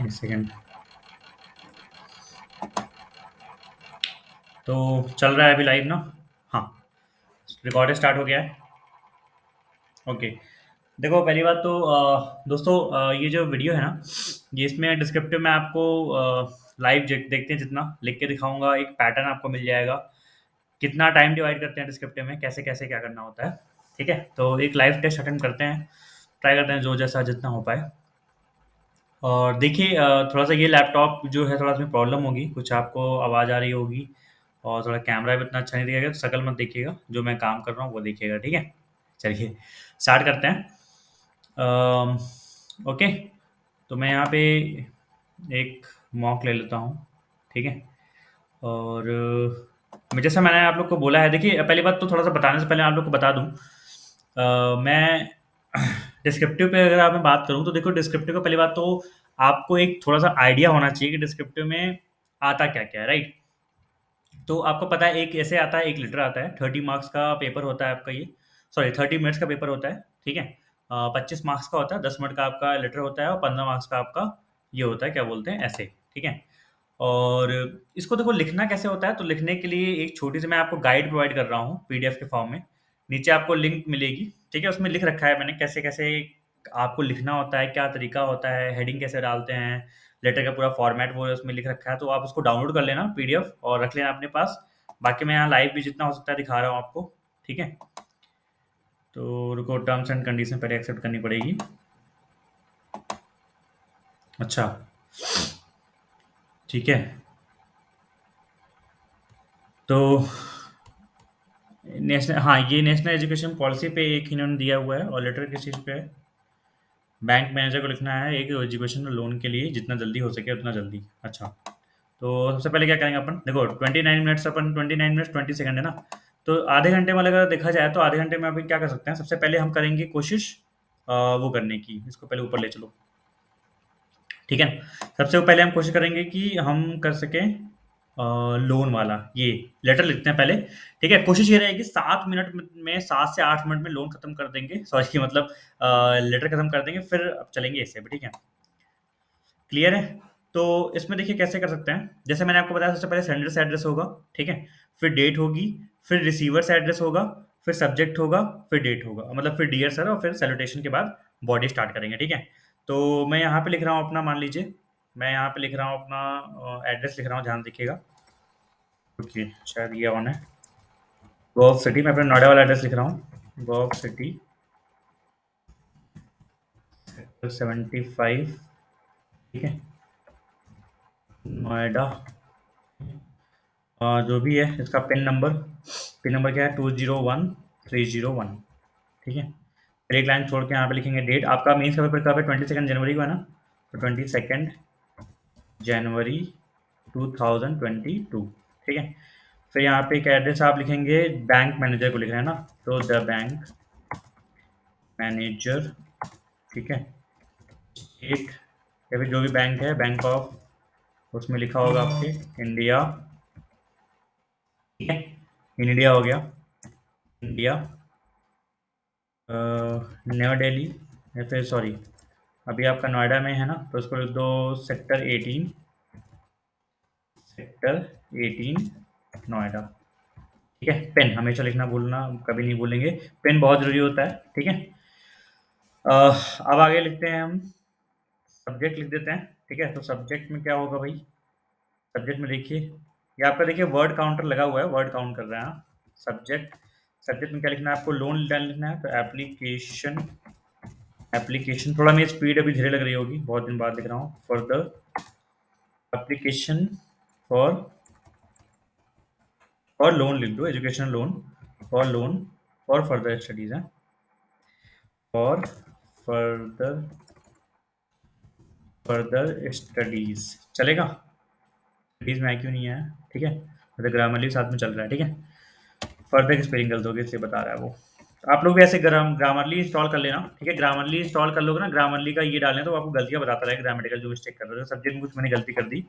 एक सेकेंड। तो चल रहा है अभी लाइव ना? हाँ, रिकॉर्ड स्टार्ट हो गया है। ओके। देखो, पहली बात तो दोस्तों, ये जो वीडियो है ना, ये इसमें डिस्क्रिप्टिव में आपको लाइव देखते हैं जितना लिख के दिखाऊंगा, एक पैटर्न आपको मिल जाएगा। कितना टाइम डिवाइड करते हैं डिस्क्रिप्टिव में, कैसे कैसे क्या करना होता है। ठीक है, तो एक लाइव टेस्ट अटेंड करते हैं, ट्राई करते हैं जो जैसा जितना हो पाए। और देखिए, थोड़ा सा ये लैपटॉप जो है, थोड़ा इसमें प्रॉब्लम होगी, कुछ आपको आवाज़ आ रही होगी और थोड़ा कैमरा भी इतना अच्छा नहीं दिखेगा, तो शक्ल मत देखिएगा, जो मैं काम कर रहा हूँ वो देखिएगा। ठीक है, चलिए स्टार्ट करते हैं। ओके, तो मैं यहाँ पे एक मॉक ले लेता हूँ। ठीक है, और जैसा मैंने आप लोग को बोला है, देखिए पहली बात तो थोड़ा सा बताने से पहले आप लोग को बता दूँ, मैं डिस्क्रिप्टिव पे अगर आप मैं बात करूँ तो देखो, डिस्क्रिप्टिव का पहली बात तो आपको एक थोड़ा सा आइडिया होना चाहिए कि डिस्क्रिप्टिव में आता क्या क्या है, राइट। तो आपको पता है, एक ऐसे आता है, एक लीटर आता है, 30 मार्क्स का पेपर होता है आपका ये, सॉरी 30 मिनट्स का पेपर होता है। ठीक है, 25 मार्क्स का होता है, 10 मिनट का आपका लीटर होता है और 15 मार्क्स का आपका ये होता है, क्या बोलते हैं, ऐसे। ठीक है, और इसको देखो लिखना कैसे होता है, तो लिखने के लिए एक छोटी सी मैं आपको गाइड प्रोवाइड कर रहा हूँ पीडीएफ के फॉर्म में। नीचे आपको लिंक मिलेगी, ठीक है, उसमें लिख रखा है मैंने कैसे कैसे आपको लिखना होता है, क्या तरीका होता है, हेडिंग कैसे डालते हैं, लेटर का पूरा फॉर्मेट वो उसमें लिख रखा है, तो आप उसको डाउनलोड कर लेना पीडीएफ और रख लेना अपने पास। बाकी मैं यहाँ लाइव भी जितना हो सकता है दिखा रहा हूँ आपको। ठीक है, तो रुको, टर्म्स एंड कंडीशन पहले एक्सेप्ट करनी पड़ेगी। अच्छा, ठीक है, तो नेशनल, हाँ, ये नेशनल एजुकेशन पॉलिसी पे एक इन्होंने दिया हुआ है, और लेटर किस चीज़ पे है, बैंक मैनेजर को लिखना है एक एजुकेशन लोन के लिए जितना जल्दी हो सके उतना जल्दी। अच्छा, तो सबसे पहले क्या करेंगे अपन, देखो 29 मिनट्स, अपन 29 मिनट्स 20 सेकंड है ना, तो आधे घंटे में अगर देखा जाए तो आधे घंटे में अपन क्या कर सकते हैं, सबसे पहले हम करेंगे कोशिश वो करने की, इसको पहले ऊपर ले चलो। ठीक है, सबसे पहले हम कोशिश करेंगे कि हम कर सकें लोन वाला, ये लेटर लिखते हैं पहले। ठीक है, कोशिश ये रहेगी 7 मिनट में, 7 से 8 मिनट में लोन खत्म कर देंगे, सॉरी मतलब लेटर खत्म कर देंगे, फिर अब चलेंगे इससे भी। ठीक है, क्लियर है। तो इसमें देखिए कैसे कर सकते हैं, जैसे मैंने आपको बताया, सबसे पहले सेंडर से एड्रेस होगा। ठीक है, फिर डेट होगी, फिर रिसीवर से एड्रेस होगा, फिर सब्जेक्ट होगा, फिर डेट होगा, मतलब फिर डियर सर, और फिर सैल्यूटेशन के बाद बॉडी स्टार्ट करेंगे। ठीक है, तो मैं यहाँ पे लिख रहा हूँ अपना, मान लीजिए मैं यहाँ पे लिख रहा हूँ अपना एड्रेस लिख रहा हूँ, ध्यान देखिएगा। ओके, शायद ये ऑन है। गो ऑफ सिटी, मैं अपना नोएडा वाला एड्रेस लिख रहा हूँ, गो ऑफ सिटी 75। ठीक है, नोएडा। जो भी है इसका पिन नंबर क्या है, 201301। ठीक है, फिर एक लाइन छोड़ के यहाँ पे लिखेंगे डेट, आपका मेंस का पेपर कब है, 22 जनवरी को है ना, तो 22 जनवरी 2022। ठीक है, फिर यहाँ पे एक एड्रेस आप लिखेंगे, बैंक मैनेजर को लिखना है ना, तो द बैंक मैनेजर। ठीक है, स्टेट, या फिर जो भी बैंक है, बैंक ऑफ, उसमें लिखा होगा आपके इंडिया। ठीक है, इंडिया हो गया, इंडिया, न्यू दिल्ली, या फिर सॉरी, अभी आपका नोएडा में है ना, तो उसको लिख दो सेक्टर 18, सेक्टर 18 नोएडा। ठीक है, पेन हमेशा लिखना भूलना, कभी नहीं भूलेंगे, पेन बहुत ज़रूरी होता है। ठीक है, अब आगे लिखते हैं हम, सब्जेक्ट लिख देते हैं। ठीक है, तो सब्जेक्ट में क्या होगा भाई, सब्जेक्ट में देखिए, ये आपका देखिए वर्ड काउंटर लगा हुआ है, वर्ड काउंट कर रहे हैं आप। सब्जेक्ट, सब्जेक्ट में क्या लिखना है आपको, लोन लिखना है, तो एप्लीकेशन, एप्लीकेशन, थोड़ा मेरी स्पीड अभी धीरे लग रही होगी, बहुत दिन बाद लिख रहा हूँ, फॉर द एप्लीकेशन फॉर, और लोन लिख दो, education loan, for loan for further studies है, फॉर फर्दर, फर्दर स्टडीज चलेगा, स्टडीज में क्यों नहीं है। ठीक है, मतलब ग्रामरली साथ में चल रहा है। ठीक है, फर्दर की स्पेलिंग गलत होगी इसलिए बता रहा है वो, तो आप लोग भी ऐसे ग्रामरली इंस्टॉल कर लेना। ठीक है, ग्रामरली इंस्टॉल कर लोगे ना, ग्रामरली का ये डालें तो आपको गलतियाँ बताता रहेगा, ग्रामेटिकल जो मिस्टेक कर रहे हो, सब्जेक्ट में कुछ मैंने गलती कर दी,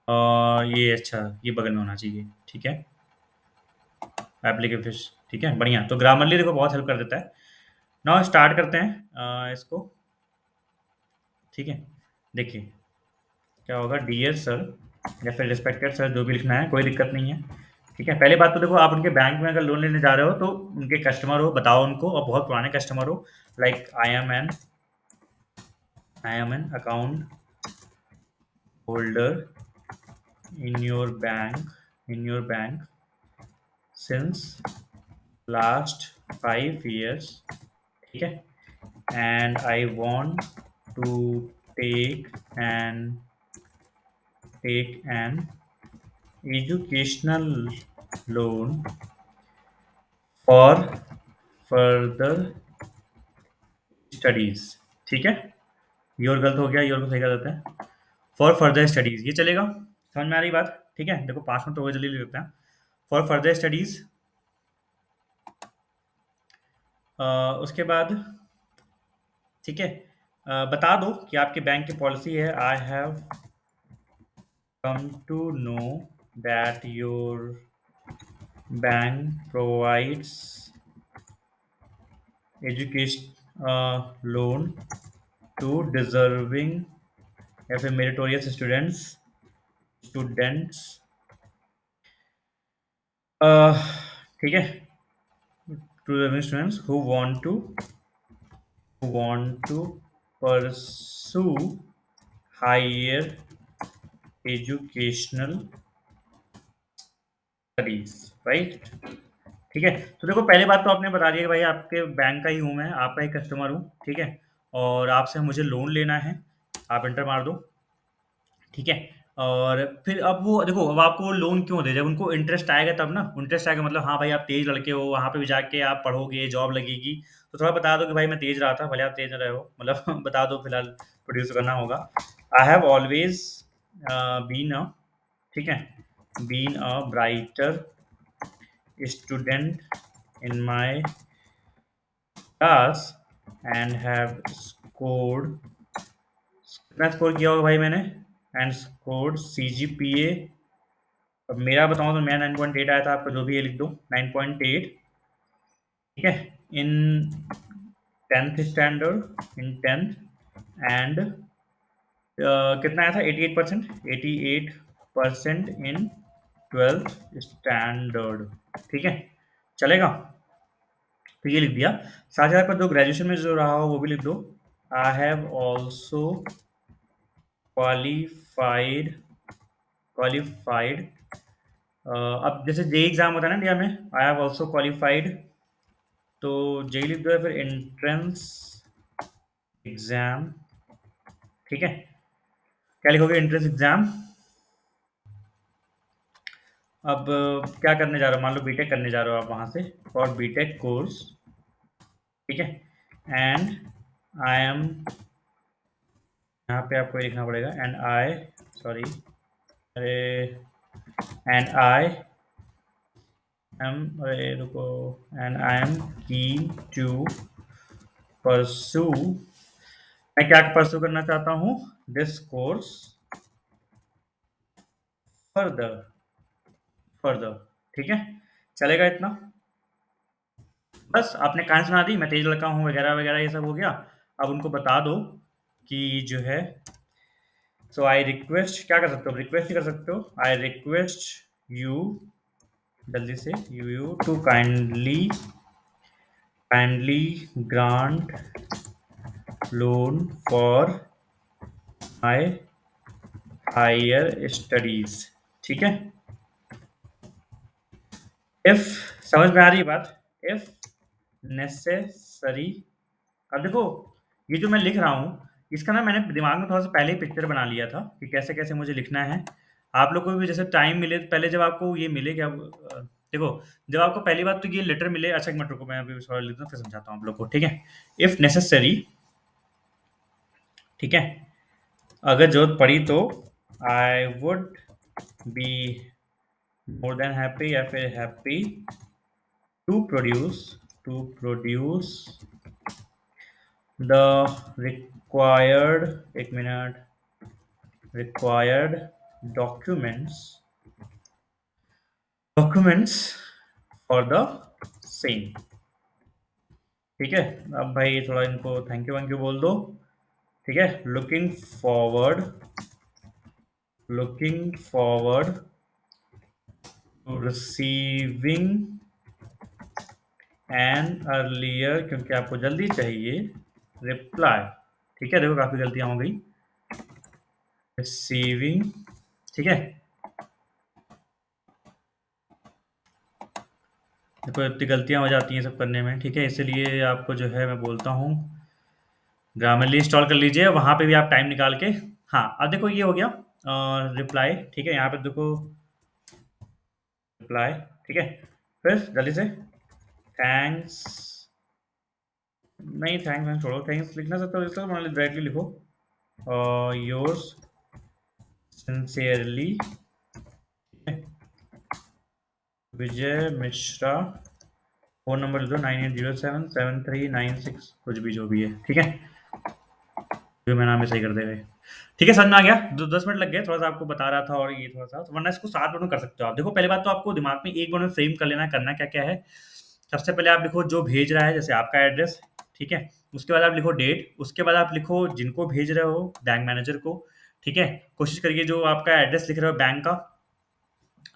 और ये अच्छा, ये बगल में होना चाहिए। ठीक है, एप्लीकेशन, ठीक है, बढ़िया, तो ग्रामरली देखो बहुत हेल्प कर देता है। नाउ स्टार्ट करते हैं इसको। ठीक है, देखिए क्या होगा, डियर सर या फिर रिस्पेक्टेड सर, जो भी लिखना है, कोई दिक्कत नहीं है। ठीक है, पहली बात तो देखो, आप उनके बैंक में अगर लोन लेने जा रहे हो तो उनके कस्टमर हो, बताओ उनको, और बहुत पुराने कस्टमर हो, like I am an account holder in your bank since last 5 years। ठीक है, and I want to take an take an educational loan for further studies. ठीक है, योर गलत हो गया, योर को सही कर देते हैं, फॉर फर्दर स्टडीज, ये चलेगा, समझ में आ रही बात? ठीक है, देखो 5 मिनट तो हो गए, जल्दी ले लेते हैं। फॉर फर्दर स्टडीज, उसके बाद ठीक है, बता दो कि आपके बैंक की पॉलिसी है, I have come to know that your bank provides education loan to deserving या फिर मेरिटोरियस स्टूडेंट्स। ठीक है, to deserving students who want to pursue higher educational studies, right? ठीक है, तो देखो पहली बात तो आपने बता दिया कि भाई आपके बैंक का ही हूँ मैं, आपका ही कस्टमर हूँ, ठीक है, और आपसे मुझे लोन लेना है, आप इंटर मार दो। ठीक है, और फिर अब वो देखो, अब आपको वो लोन क्यों दे, जब उनको इंटरेस्ट आएगा तब ना, इंटरेस्ट आएगा मतलब हाँ भाई आप तेज लड़के हो, वहाँ पे भी जाके आप पढ़ोगे, जॉब लगेगी, तो थोड़ा बता दो कि भाई मैं तेज रहा था, भले आप तेज न रहे हो, मतलब बता दो, फिलहाल प्रोड्यूस करना होगा। I have always been a, ठीक है, been a brighter student in my class and have scored, कितना स्कोर किया होगा भाई मैंने, एंड स्कोर्ड CGPA, अब मेरा बताऊँ तो मेरा 9.8 आया था, आपका जो भी है लिख दो 9.8। ठीक है, इन 10th standard, in 10th, and कितना आया था, 88%, 88% इन 12th स्टैंडर्ड। ठीक है, चलेगा, तो ये लिख दिया। साथ ही आपका जो ग्रेजुएशन में जो रहा हो वो भी लिख दो, I have also qualified qualified अब जैसे जे एग्जाम होता है ना इंडिया में, आई हैव ऑल्सो क्वालिफाइड, तो जे लिख दो या फिर एंट्रेंस एग्जाम। ठीक है, क्या लिखोगे, एंट्रेंस एग्जाम। अब क्या करने जा रहे हो, मान लो बीटेक करने जा रहे हो आप वहां से, फॉर बीटेक कोर्स। ठीक है, एंड आई एम, यहाँ पे आपको लिखना पड़ेगा, एंड आई, सॉरी, अरे, एंड आई एम, अरे रुको, and I am keen to pursue, मैं क्या परसू करना चाहता हूँ, दिस कोर्स फर्दर, फर्दर। ठीक है, चलेगा इतना, बस आपने कहानी सुना दी, मैं तेज लड़का हूँ वगैरह वगैरह, ये सब हो गया। अब उनको बता दो कि जो है, सो आई रिक्वेस्ट, क्या कर सकते हो, रिक्वेस्ट ही कर सकते हो, आई रिक्वेस्ट यू, जल्दी से, you to kindly grant loan for my higher studies. ठीक है, इफ, समझ में आ रही है बात, इफ नेसेसरी। अब देखो, ये जो मैं लिख रहा हूँ, इसका ना मैंने दिमाग में थोड़ा-सा पहले ही पिक्चर बना लिया था कि कैसे-कैसे मुझे लिखना है। आप लोग को भी जैसे टाइम मिले, पहले जब आपको ये मिले क्या, देखो, जब आपको पहली बात तो ये लेटर मिले, अच्छा एक मिनट रुको, मैं अभी थोड़ा लिख दूँ फिर समझाता हूँ आप लोग को, ठीक है? इफ नेसेसरी, ठीक है? अगर ज़रूरत पड़ी तो I would be more than happy या फिर happy to produce the required, एक minute, required documents for the same। ठीक है, अब भाई थोड़ा इनको थैंक यू बोल दो। ठीक है, looking forward looking forward to receiving an earlier, क्योंकि आपको जल्दी चाहिए, reply। ठीक है, देखो काफी गलतियां हो गई। receiving, ठीक है, देखो इतनी गलतियां हो जाती हैं सब करने में। ठीक है, इसलिए आपको जो है मैं बोलता हूँ ग्रामरली इंस्टॉल कर लीजिए, वहां पे भी आप टाइम निकाल के। हाँ, अब देखो ये हो गया रिप्लाई। ठीक है, यहाँ पे देखो रिप्लाई। ठीक है, फिर जल्दी से थैंक्स, नहीं थैंक्स मैं छोड़ो, थैंक्स लिखना सकते हो, इसका डायरेक्टली लिखो yours sincerely Vijay Mishra. Phone number लिख दो 98077396 कुछ भी जो भी है। ठीक है, जो मैं नाम भी सही कर देगा ये। ठीक है, समझ में आ गया? 10 मिनट लग गए, थोड़ा सा आपको बता रहा था और ये थोड़ा सा, वरना इसको 7 मिनट में कर सकते हो आप। देखो पहली बात तो आपको दिमाग में 1 मिनट में फ्रेम कर लेना, करना क्या क्या है। सबसे पहले आप लिखो जो भेज रहा है, जैसे आपका एड्रेस। ठीक है, उसके बाद आप लिखो डेट, उसके बाद आप लिखो जिनको भेज रहे हो, बैंक मैनेजर को। ठीक है, कोशिश करिए जो आपका एड्रेस लिख रहे हो बैंक का।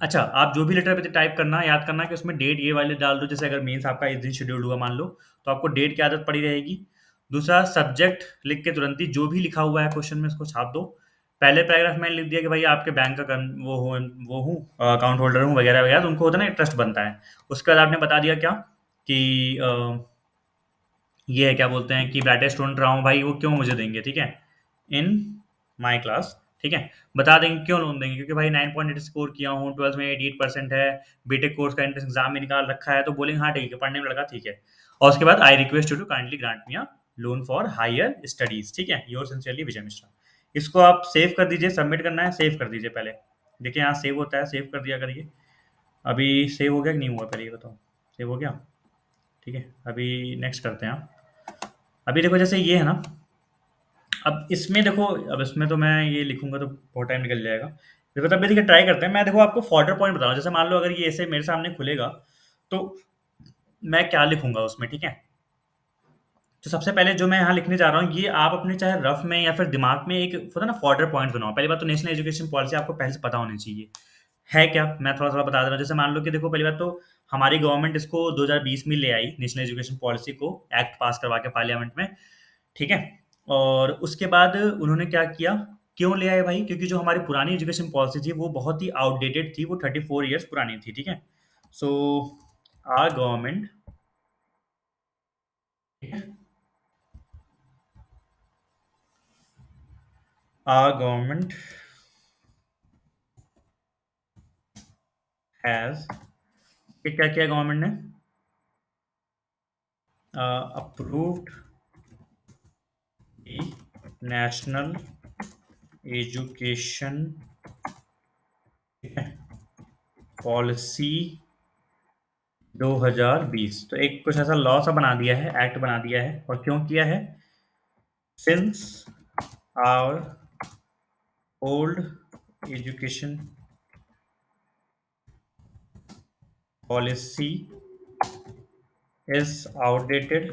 अच्छा, आप जो भी लेटर पे टाइप करना, याद करना कि उसमें डेट ये वाले डाल दो। जैसे अगर मेंस आपका इस दिन शेड्यूल हुआ मान लो, तो आपको डेट की आदत पड़ी रहेगी। दूसरा, सब्जेक्ट लिख के तुरंत ही जो भी लिखा हुआ है क्वेश्चन में उसको छाप दो। पहले पैराग्राफ में लिख दिया कि भाई आपके बैंक का वो हूँ, अकाउंट होल्डर हूँ वगैरह वगैरह, तो उनको होता है ना ट्रस्ट बनता है। उसके बाद आपने बता दिया क्या कि ये है क्या बोलते हैं कि ब्राइटेस्ट स्टूडेंट रहा हूँ भाई, वो क्यों मुझे देंगे। ठीक है, इन माई क्लास। ठीक है, बता देंगे क्यों लोन देंगे, क्योंकि भाई 9.8 स्कोर किया हूँ, 12th में 88% है, बीटेक कोर्स का एंट्रेंस एग्जाम में निकाल रखा है, तो बोलेंगे हाँ ठीक है, पढ़ने में लगा, ठीक है। और उसके बाद I request you to kindly grant me a loan for higher studies. ठीक है, योर सिंसियरली विजय मिश्रा। इसको आप सेव कर दीजिए, सबमिट करना है, सेव कर दीजिए पहले। देखिए यहाँ सेव होता है, सेव कर दिया करिए। अभी सेव हो गया कि नहीं हुआ, पहले ये बताओ। सेव हो गया? ठीक है, अभी नेक्स्ट करते हैं आप। अभी देखो जैसे ये है ना, अब इसमें देखो, अब इसमें तो मैं ये लिखूंगा तो बहुत टाइम निकल जाएगा। देखो तब भी देखिए ट्राई करते हैं। मैं देखो आपको फॉर्डर पॉइंट बता रहा हूँ। जैसे मान लो अगर ये ऐसे मेरे सामने खुलेगा, तो मैं क्या लिखूंगा उसमें। ठीक है, तो सबसे पहले जो मैं यहाँ लिखने जा रहा हूँ, ये आप अपने चाहे रफ में या फिर दिमाग में एक होता है ना फॉर्डर पॉइंट बनाओ। पहली बात तो नेशनल एजुकेशन पॉलिसी आपको पहले से पता होनी चाहिए है क्या। मैं थोड़ा थोड़ा बता दे रहा हूँ। जैसे मान लो कि देखो पहली बात तो हमारी गवर्नमेंट इसको 2020 में ले आई, नेशनल एजुकेशन पॉलिसी को एक्ट पास करवा के पार्लियामेंट में। ठीक है, और उसके बाद उन्होंने क्या किया, क्यों ले आए भाई, क्योंकि जो हमारी पुरानी एजुकेशन पॉलिसी थी वो बहुत ही आउटडेटेड थी, वो 34 ईयर्स पुरानी थी। ठीक है, so our government, our government has, क्या किया गवर्नमेंट ने, अप्रूव्ड नेशनल एजुकेशन पॉलिसी 2020। तो एक कुछ ऐसा लॉ सा बना दिया है, एक्ट बना दिया है। और क्यों किया है, since our old education policy is outdated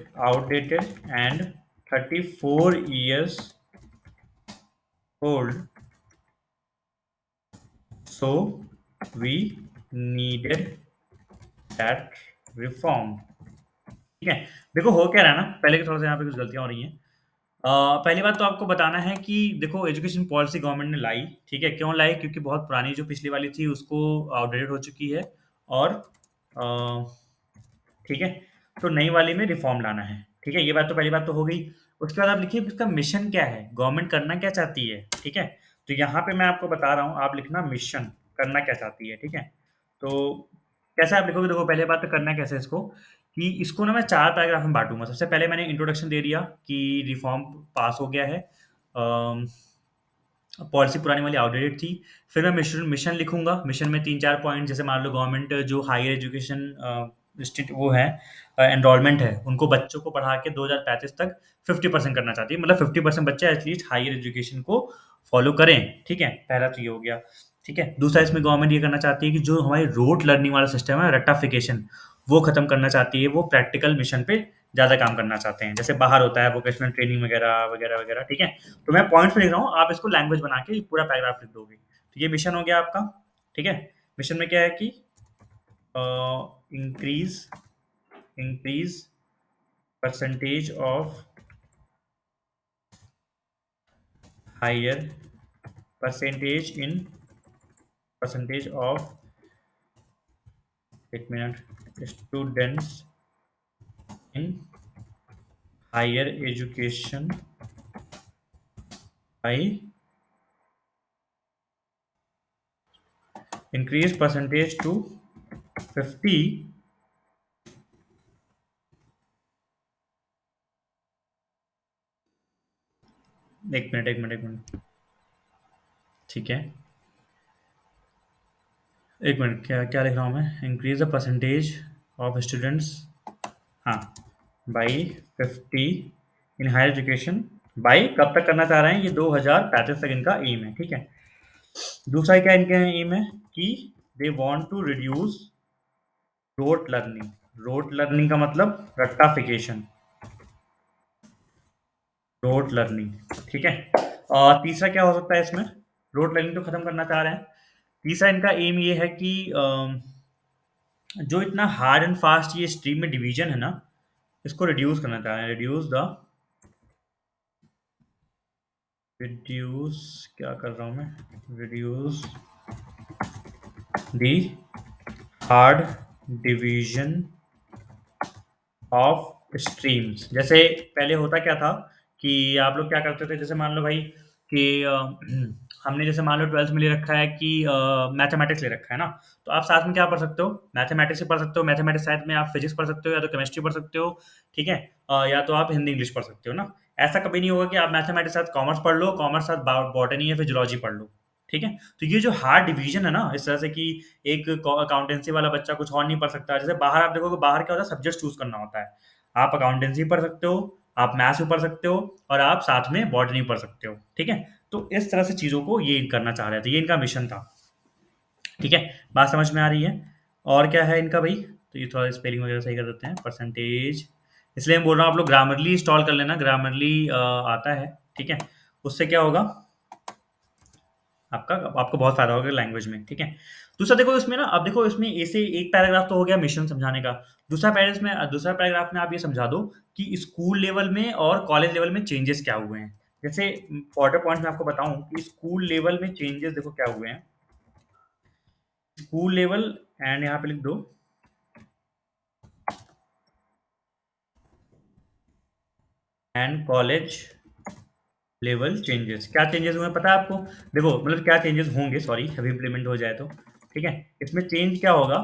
and 34 years old, so we needed that reform। ठीक है, देखो हो क्या रहा है ना, पहले के थोड़ा सा यहाँ पे कुछ गलतियां हो रही हैं। पहली बात तो आपको बताना है कि देखो एजुकेशन पॉलिसी गवर्नमेंट ने लाई। ठीक है, क्यों लाई, क्योंकि बहुत पुरानी जो पिछली वाली थी उसको आउटडेटेड हो चुकी है। और ठीक है, तो नई वाली में रिफॉर्म लाना है। ठीक है, ये बात तो पहली बात तो हो गई। उसके बाद आप लिखिए इसका मिशन क्या है, गवर्नमेंट करना क्या चाहती है। ठीक है, तो यहाँ पे मैं आपको बता रहा हूँ, आप लिखना मिशन, करना क्या चाहती है। ठीक है, तो कैसे आप लिखोगे, देखो पहले बात तो करना कैसे इसको, कि इसको ना मैं 4 पैराग्राफ में बांटूंगा। सबसे पहले मैंने इंट्रोडक्शन दे दिया कि रिफॉर्म पास हो गया है, पॉलिसी पुरानी वाली आउटडेटेड थी। फिर मैं मिशन मिशन लिखूंगा। मिशन में 3-4 पॉइंट, जैसे मान लो गवर्नमेंट जो हायर एजुकेशन वो है, एनरोलमेंट है, उनको बच्चों को पढ़ा के 2035 तक 50% करना चाहती है। मतलब 50% बच्चे एटलीस्ट हायर एजुकेशन को फॉलो करें। ठीक है, पहला तो ये हो गया। ठीक है, दूसरा इसमें गवर्नमेंट ये करना चाहती है कि जो हमारी रोट लर्निंग वाला सिस्टम है, रट्टाफिकेशन, वो खत्म करना चाहती है। वो प्रैक्टिकल मिशन पे ज़्यादा काम करना चाहते हैं, जैसे बाहर होता है वोकेशनल ट्रेनिंग वगैरह वगैरह वगैरह। ठीक है, तो मैं पॉइंट्स में लिख रहा हूँ, आप इसको लैंग्वेज बना के पूरा पैराग्राफ लिख दोगे। तो ये मिशन हो गया आपका। ठीक है, मिशन में क्या है कि increase increase percentage of higher percentage of, एक minute, students in higher education by increase percentage to 50। एक मिनट, ठीक है, एक मिनट, क्या क्या लिख रहा हूँ मैं? Increase the percentage of students, हाँ, by 50 in higher education, by कब तक करना चाह रहे हैं? ये 2035 तक इनका एम है। ठीक है, दूसरा क्या इनका एम है कि they want to reduce rote learning का मतलब रट्टाफिकेशन, रोट लर्निंग। ठीक है, और तीसरा क्या हो सकता है इसमें? रोट लर्निंग तो खत्म करना चाह रहे हैं। तीसरा इनका एम ये है कि जो इतना हार्ड एंड फास्ट ये स्ट्रीम में डिवीजन है ना, इसको रिड्यूस करना चाह रहे हैं। रिड्यूस क्या कर रहा हूँ मैं? Reduce the hard division of streams. जैसे पहले होता क्या था कि आप लोग क्या करते थे, जैसे मान लो भाई कि हमने जैसे मान लो 12th में ले रखा है कि मैथमेटिक्स ले रखा है ना, तो आप साथ में क्या पढ़ सकते हो? मैथमेटिक्स ही पढ़ सकते हो। मैथमेटिक्स साथ में आप फिजिक्स पढ़ सकते हो, या तो केमिस्ट्री पढ़ सकते हो। ठीक है, या तो आप हिंदी इंग्लिश पढ़ सकते हो ना। ऐसा कभी नहीं होगा कि आप मैथमेटिक्स के साथ कॉमर्स पढ़ लो, कॉमर्स साथ बॉटनी या फिर जूलॉजी पढ़ लो। ठीक है, तो ये जो हार्ड डिवीजन है ना, इस तरह से कि एक अकाउंटेंसी वाला बच्चा कुछ और नहीं पढ़ सकता। जैसे बाहर आप देखोगे, बाहर क्या होता है, सब्जेक्ट चूज करना होता है। आप अकाउंटेंसी पढ़ सकते हो, आप मैथ्स भी पढ़ सकते हो, और आप साथ में बॉटनी पढ़ सकते हो। ठीक है, तो इस तरह से चीज़ों को ये करना चाह रहे थे, ये इनका मिशन था। ठीक है, बात समझ में आ रही है? और क्या है इनका भाई? तो ये थोड़ा स्पेलिंग वगैरह सही कर देते हैं, परसेंटेज। इसलिए मैं बोल रहा हूँ आप लोग ग्रामरली इंस्टॉल कर लेना, ग्रामरली आता है। ठीक है, उससे क्या होगा, आपका आपको बहुत फायदा होगा लैंग्वेज में। ठीक है, दूसरा देखो इसमें ना, अब देखो इसमें ऐसे एक पैराग्राफ तो हो गया मिशन समझाने का। दूसरा पैराग्राफ में आप ये समझा दो कि स्कूल लेवल में और कॉलेज लेवल में चेंजेस क्या हुए हैं। जैसे पॉइंट में आपको बताऊं कि स्कूल लेवल में चेंजेस देखो क्या हुए हैं। स्कूल लेवल, एंड यहाँ पे लिख दो एंड कॉलेज लेवल चेंजेस। क्या चेंजेस हुए हैं पता है आपको? देखो मतलब क्या चेंजेस होंगे, सॉरी, अभी इम्प्लीमेंट हो जाए तो। ठीक है, इसमें चेंज क्या होगा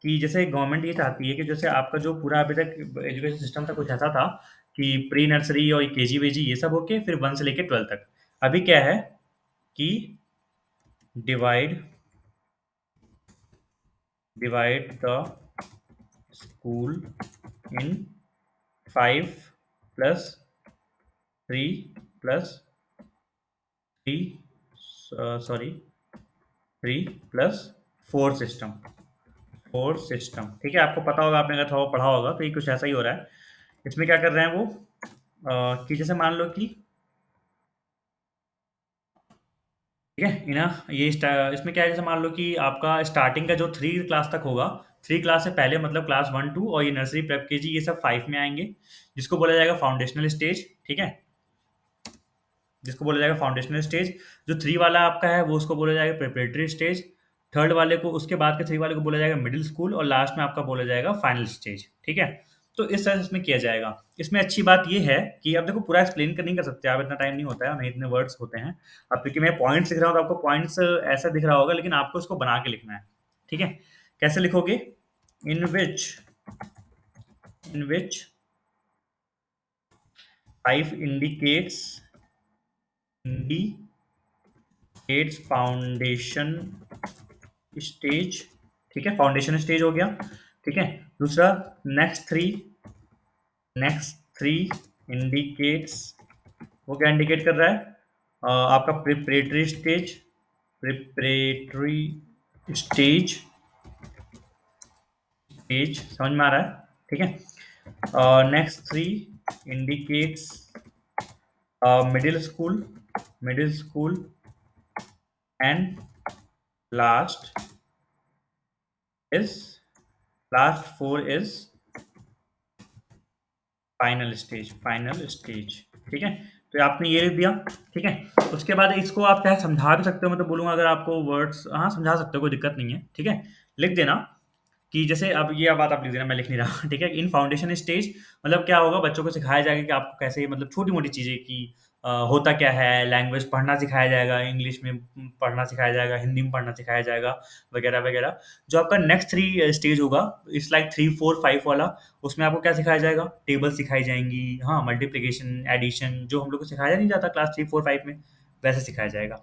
कि जैसे गवर्नमेंट ये चाहती है कि जैसे आपका जो पूरा अभी तक एजुकेशन सिस्टम था, कुछ ऐसा था कि प्री नर्सरी और केजी वेजी ये सब होके फिर 1 से लेके 12 तक। अभी क्या है कि divide divide the school in 5 plus 3 plus 3 sorry 3 + 4 system, 4 system. ठीक है, आपको पता होगा, आपने अगर थोड़ा पढ़ा होगा तो ये कुछ ऐसा ही हो रहा है। इसमें क्या कर रहे हैं वो, कि जैसे मान लो कि, ठीक है, इना ये इसमें क्या है, जैसे मान लो कि आपका स्टार्टिंग का जो 3 क्लास तक होगा, 3 क्लास से पहले मतलब क्लास 1 2, और ये नर्सरी प्रेप केजी ये सब 5 में आएंगे, जिसको बोला जाएगा फाउंडेशनल स्टेज। ठीक है, जिसको बोला जाएगा फाउंडेशनल स्टेज। जो 3 वाला आपका है वो उसको बोला जाएगा प्रिपरेटरी स्टेज। थर्ड वाले को, उसके बाद के 3 वाले को बोला जाएगा मिडिल स्कूल, और लास्ट में आपका बोला जाएगा फाइनल स्टेज। ठीक है, तो इस तरह से इसमें किया जाएगा। इसमें अच्छी बात ये है कि अब देखो पूरा एक्सप्लेन कर नहीं कर सकते आप, इतना टाइम नहीं होता है, नहीं इतने वर्ड्स होते हैं। अब क्योंकि मैं पॉइंट्स लिख रहा हूँ तो आपको पॉइंट्स ऐसा दिख रहा होगा, लेकिन आपको इसको बना के लिखना है। ठीक है, कैसे लिखोगे? इन विच इन विच 5 इंडिकेट्स फाउंडेशन स्टेज। ठीक है, फाउंडेशन स्टेज हो गया। ठीक है, दूसरा, नेक्स्ट थ्री इंडिकेट्स, वो क्या इंडिकेट कर रहा है? आपका प्रिपरेटरी स्टेज स्टेज समझ में आ रहा है? ठीक है, next 3 indicates middle school and last is last four is final stage. ठीक है, तो आपने ये लिख दिया। ठीक है, उसके बाद इसको आप चाहे समझा भी सकते हो, मैं तो बोलूँगा अगर आपको वर्ड्स, हाँ समझा सकते हो, कोई दिक्कत नहीं है। ठीक है, लिख देना कि जैसे अब ये बात आप लिख देना, मैं लिख नहीं रहा। ठीक है, इन फाउंडेशन स्टेज मतलब क्या होगा, बच्चों को सिखाया जाएगा कि आपको कैसे मतलब छोटी-मोटी चीज़ें की होता क्या है, लैंग्वेज पढ़ना सिखाया जाएगा, इंग्लिश में पढ़ना सिखाया जाएगा, हिंदी में पढ़ना सिखाया जाएगा, वगैरह-वगैरह। जो आपका नेक्स्ट 3 स्टेज होगा, इट्स लाइक 3, 4, 5 वाला, उसमें आपको क्या सिखाया जाएगा? टेबल सिखाई जाएँगी, हाँ, मल्टीप्लिकेशन, एडिशन जो हम लोग को सिखाया नहीं जाता क्लास 3, 4, 5 में, वैसे सिखाया जाएगा।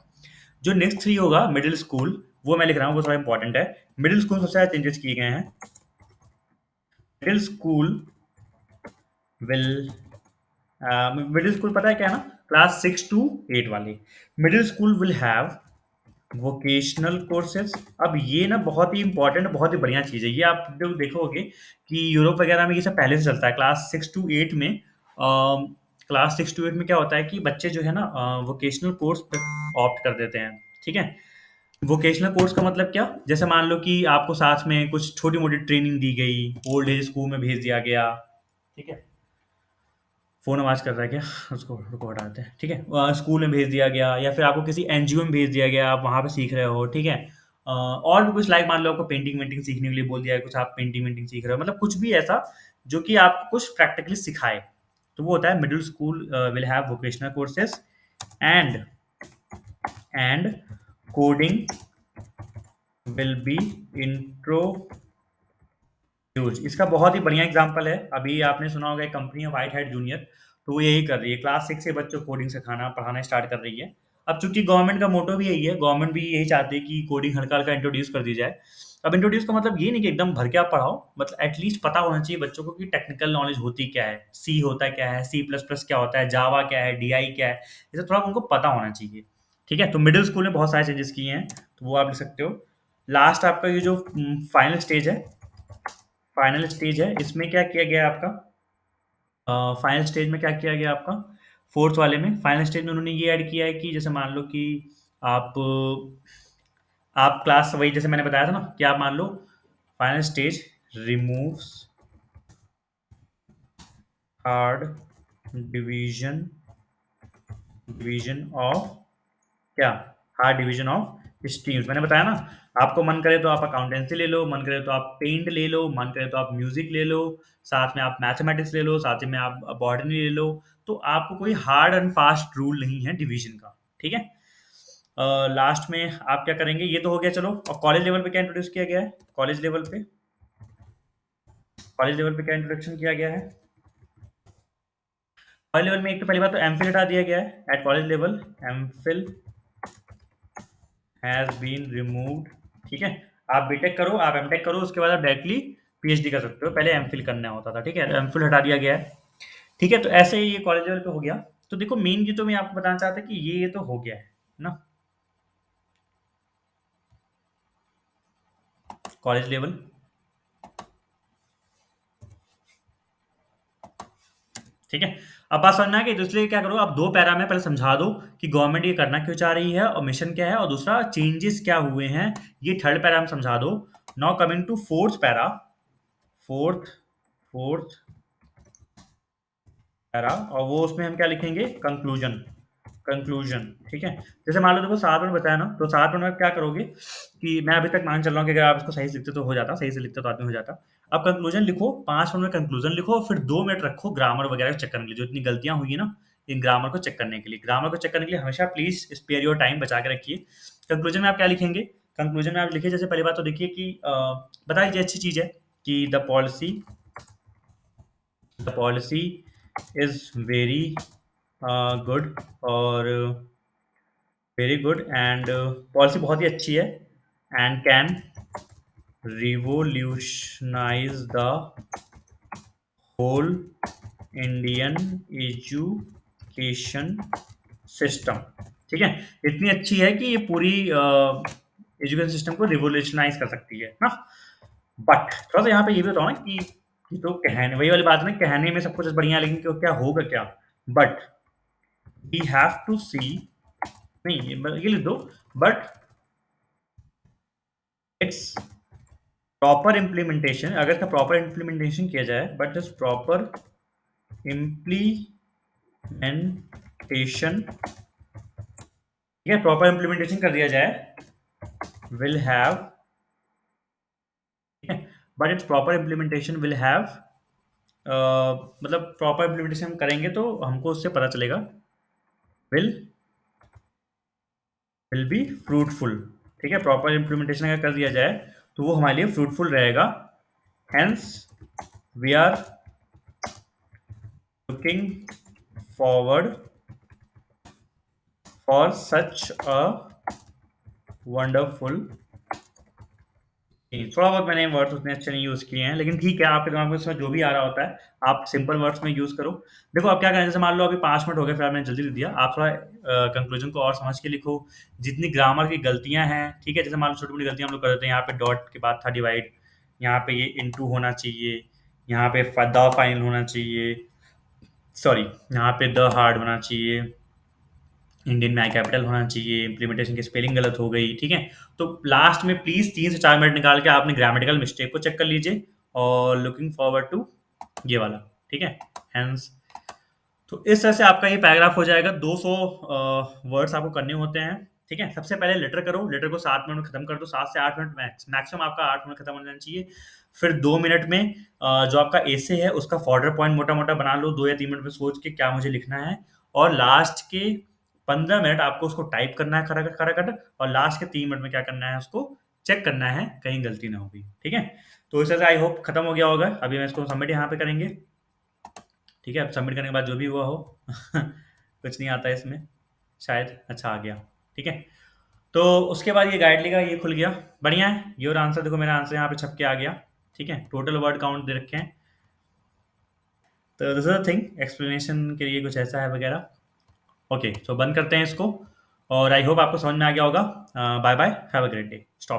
जो नेक्स्ट 3 होगा मिडल स्कूल, वो मैं लिख रहा हूँ, वो थोड़ा इंपॉर्टेंट है। मिडल स्कूल सबसे ज़्यादा चेंजेस किए गए हैं। Middle school will middle school पता है क्या है ना? क्लास 6 टू 8 वाले। Middle school will have vocational courses. अब ये ना बहुत ही इंपॉर्टेंट, बहुत ही बढ़िया चीज़ है। ये आप जो देखोगे कि यूरोप वगैरह में ये सब पहले से चलता है। क्लास 6 टू 8 में क्लास 6 टू 8 में क्या होता है कि बच्चे जो है ना वोकेशनल कोर्स पे ऑप्ट कर देते हैं। ठीक है, वोकेशनल कोर्स का मतलब क्या? जैसे मान लो कि आपको साथ में कुछ छोटी-मोटी ट्रेनिंग दी गई, ओल्ड एज स्कूल में भेज दिया गया, ठीक है? फ़ोन आवाज़ कर रहा है क्या? उसको रुको हटाते हैं, ठीक है? स्कूल में भेज दिया गया या फिर आपको किसी एनजीओ में भेज दिया गया, आप वहाँ पे सीख रहे हो, ठीक है? और भी कुछ लाइक मान लो आपको पेंटिंग-वेंटिंग सीखने के लिए बोल दिया है, कुछ आप पेंटिंग-वेंटिंग सीख रहे हो, मतलब कुछ भी ऐसा जो कि आपको कुछ प्रैक्टिकली सिखाए। तो वो होता है middle school will have vocational courses and and coding will be introduced. इसका बहुत ही बढ़िया एग्जांपल है, अभी आपने सुना होगा एक कंपनी है व्हाइट हैट जूनियर, तो वो यही कर रही है, क्लास 6 से बच्चों को कोडिंग सिखाना पढ़ाना स्टार्ट कर रही है। अब चूंकि गवर्नमेंट का मोटो भी यही है, गवर्नमेंट भी यही चाहती है कि कोडिंग हल्का हल्का इंट्रोड्यूस कर दी जाए। अब इंट्रोड्यूस का मतलब ये नहीं कि एकदम भर के आप पढ़ाओ, मतलब एटलीस्ट पता होना चाहिए बच्चों को कि टेक्निकल नॉलेज होती क्या है, सी होता क्या है, सी प्लस प्लस क्या होता है, जावा क्या है, डीआई क्या है, ये सब थोड़ा उनको पता होना चाहिए। ठीक है, तो मिडिल स्कूल में बहुत सारे चेंजेस किए हैं, तो वो आप लिख सकते हो। लास्ट आपका ये जो फाइनल स्टेज है, इसमें क्या किया गया है आपका? फाइनल स्टेज में क्या किया गया आपका? फोर्थ वाले में फाइनल स्टेज में उन्होंने ये ऐड किया है कि जैसे मान लो कि आप आप क्लास वही जैसे मैंने बताया था ना कि आप मान लो final stage removes hard division division of क्या? Hard division of streams. मैंने बताया ना, आपको मन करे तो आप अकाउंटेंसी ले लो, मन करे तो आप पेंट ले लो, मन करे तो आप म्यूजिक ले लो, साथ में आप मैथमेटिक्स ले लो, साथ ही में आप बॉटनी ले लो। तो आपको कोई हार्ड एंड फास्ट रूल नहीं है डिवीजन का। ठीक है, लास्ट में आप क्या करेंगे, ये तो हो गया चलो। और कॉलेज लेवल पे क्या इंट्रोड्यूस किया गया है? कॉलेज लेवल पे क्या इंट्रोडक्शन किया गया है? कॉलेज लेवल में एक तो पहली बात तो एमफिल हटा दिया गया है। At college level MPhil has been removed. ठीक है, आप बीटेक करो, आप एमटेक करो, उसके बाद आप डायरेक्टली पीएचडी कर सकते हो, पहले एमफिल करना होता था। ठीक है, एमफिल हटा दिया गया है। ठीक है, तो ऐसे ही ये कॉलेज लेवल पे हो गया। तो देखो मेन ये तो मैं आपको बताना चाहता कि ये तो हो गया है ना, कॉलेज लेवल। ठीक है, अब बात समझ में आ गई, तो इसलिए क्या करो, आप 2 पैरा में पहले समझा दो कि गवर्नमेंट ये करना क्यों चाह रही है और मिशन क्या है, और दूसरा चेंजेस क्या हुए हैं, ये थर्ड पैरा में समझा दो। Now coming to fourth para, fourth fourth para, और वो उसमें हम क्या लिखेंगे? कंक्लूजन। कंक्लूजन। ठीक है, जैसे मान लो देखो 7 में बताया ना, तो 7 में आप क्या करोगे कि मैं अभी तक मान चल रहा हूँ कि अगर आप इसको सही से लिखते तो हो जाता, सही से लिखते तो आदमी हो जाता। अब कंक्लूजन लिखो, 5 मिनट में कंक्लूजन लिखो, फिर 2 मिनट रखो ग्रामर वगैरह को चेक करने के लिए, जो इतनी गलतियां हुई है ना, इन ग्रामर को चेक करने के लिए। ग्रामर को चेक करने के लिए हमेशा प्लीज स्पेयर योर टाइम बचा के रखिए। कंक्लूजन में आप क्या लिखेंगे? कंक्लूजन में आप लिखिए, जैसे पहली बात तो देखिए कि बता दीजिए, अच्छी चीज है कि the policy is very good, और वेरी गुड एंड पॉलिसी बहुत ही अच्छी है, and can revolutionise the whole Indian education system. ठीक है, इतनी अच्छी है कि ये पूरी एजुकेशन सिस्टम को रिवोल्यूशनाइज कर सकती है ना। बट थोड़ा सा यहाँ पे ये भी बताओ ना कि तो कहने वही वाली बात है ना, कहने में सब कुछ बढ़िया है, लेकिन क्या होगा क्या? बट वी हैव टू सी, नहीं ये लिख दो, बट इट्स प्रॉपर इम्प्लीमेंटेशन, अगर इसका प्रॉपर इम्प्लीमेंटेशन किया जाए, बट दिस प्रॉपर इम्प्लीमेंटेशन, ठीक है, प्रॉपर इम्प्लीमेंटेशन कर दिया जाए, विल हैव, ठीक है, but it's proper implementation will have, मतलब प्रॉपर इम्प्लीमेंटेशन हम करेंगे तो हमको उससे पता चलेगा, विल विल बी फ्रूटफुल, ठीक है, प्रॉपर इम्प्लीमेंटेशन अगर कर दिया जाए तो वो हमारे लिए फ्रूटफुल रहेगा, hence we are looking forward for such a wonderful. थोड़ा बहुत मैंने वर्ड्स उतने अच्छे नहीं यूज़ किए हैं, लेकिन ठीक है, आपके दिमाग में इसमें जो भी आ रहा होता है, आप सिंपल वर्ड्स में यूज़ करो। देखो, आप क्या करें, जैसे मान लो अभी 5 मिनट हो गए, फिर मैंने जल्दी लिख दिया, आप थोड़ा कंक्लूजन को और समझ के लिखो, जितनी ग्रामर की गलतियाँ हैं, ठीक है, जैसे मान लो छोटी-मोटी गलतियाँ हम लोग कर देते हैं, यहाँ पे डॉट के बाद था डिवाइड, यहाँ पे ये इनटू होना चाहिए, यहाँ पे द फाइनल होना चाहिए, सॉरी, यहाँ पे द हार्ड होना चाहिए, इंडियन में आई कैपिटल होना चाहिए, इम्प्लीमेंटेशन की स्पेलिंग गलत हो गई, ठीक है, तो लास्ट में प्लीज 3 से 4 मिनट निकाल के आपने ग्रामेटिकल मिस्टेक को चेक कर लीजिए, और लुकिंग फॉरवर्ड टू ये वाला, ठीक है, हेंस, तो इस तरह से आपका ये पैराग्राफ हो जाएगा। 200 वर्ड्स आपको करने होते हैं, ठीक है। सबसे पहले लेटर करो, लेटर को 7 मिनट में खत्म कर दो, 7 से 8 मिनट, मैक्सिमम आपका 8 मिनट खत्म हो जाना चाहिए। फिर 2 मिनट में जो आपका एसे है उसका फॉर्डर पॉइंट मोटा मोटा बना लो, 2 या 3 मिनट में सोच के क्या मुझे लिखना है, और लास्ट के 15 मिनट आपको उसको टाइप करना है खड़ा खड़ा खड़ा, और लास्ट के 3 मिनट में क्या करना है, उसको चेक करना है कहीं गलती ना होगी, ठीक है। तो इस तरह से आई होप खत्म हो गया होगा। अभी मैं इसको सबमिट यहाँ पे करेंगे, ठीक है, अब सबमिट करने के बाद जो भी हुआ हो कुछ नहीं आता है इसमें शायद, अच्छा आ गया, ठीक है। तो उसके बाद ये गाइडली का ये खुल गया, बढ़िया है। योर आंसर, देखो मेरा आंसर यहाँ पे छप के आ गया, ठीक है, टोटल वर्ड काउंट दे रखे हैं। तो दिस इज थिंग, एक्सप्लेनेशन के लिए कुछ ऐसा है वगैरह। ओके, तो बंद करते हैं इसको, और आई होप आपको समझ में आ गया होगा। Bye bye, have a great day, stop.